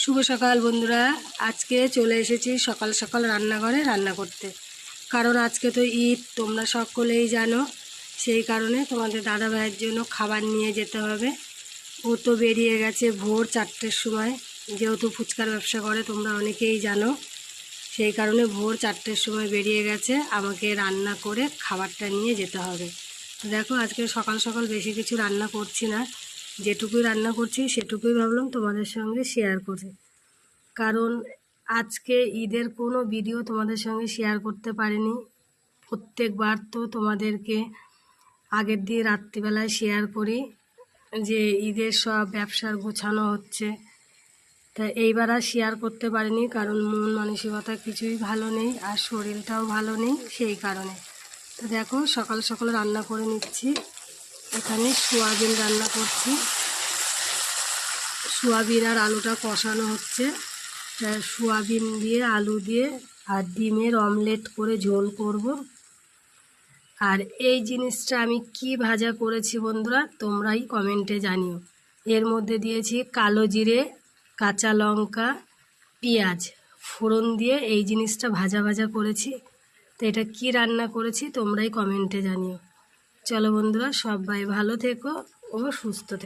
শুভ সকাল বন্ধুরা। আজকে চলে এসেছি সকাল সকাল রান্নাঘরে রান্না করতে, কারণ আজকে তো ঈদ, তোমরা সকলেই জানো। সেই কারণে তোমাদের দাদা ভাইয়ের জন্য খাবার নিয়ে যেতে হবে। ও তো বেরিয়ে গেছে ভোর 4টের সময়, যেহেতু ফুচকার ব্যবসা করে তোমরা অনেকেই জানো। সেই কারণে ভোর 4টের সময় বেরিয়ে গেছে, আমাকে রান্না করে খাবারটা নিয়ে যেতে হবে। তো দেখো, আজকে সকাল সকাল বেশি কিছু রান্না করছি না, যেটুকুই রান্না করছি সেটুকুই ভাবলাম তোমাদের সঙ্গে শেয়ার করি। কারণ আজকে ঈদের কোনো ভিডিও তোমাদের সঙ্গে শেয়ার করতে পারিনি। প্রত্যেকবার তো তোমাদেরকে আগের দিন রাত্রিবেলায় শেয়ার করি যে ঈদের সব ব্যবসার গোছানো হচ্ছে, তা এইবার আর শেয়ার করতে পারিনি, কারণ মন মানসিকতা কিছুই ভালো নেই আর শরীরটাও ভালো নেই। সেই কারণে তো দেখো, সকাল সকাল রান্না করে নিচ্ছি। এখানে সোয়াবিন রান্না করছি, সোয়াবিন আর আলুটা কষানো হচ্ছে। সোয়াবিন দিয়ে আলু দিয়ে আর ডিমের অমলেট করে ঝোল করব। আর এই জিনিসটা আমি কি ভাজা করেছি বন্ধুরা, তোমরাই কমেন্টে জানিও। এর মধ্যে দিয়েছি কালো জিরে, কাঁচা লঙ্কা, পেঁয়াজ ফোড়ন দিয়ে এই জিনিসটা ভাজা ভাজা করেছি। তো এটা কি রান্না করেছি তোমরাই কমেন্টে জানিও। চলো বন্ধুরা, সবাই ভালো থেকো ও সুস্থ থেকো।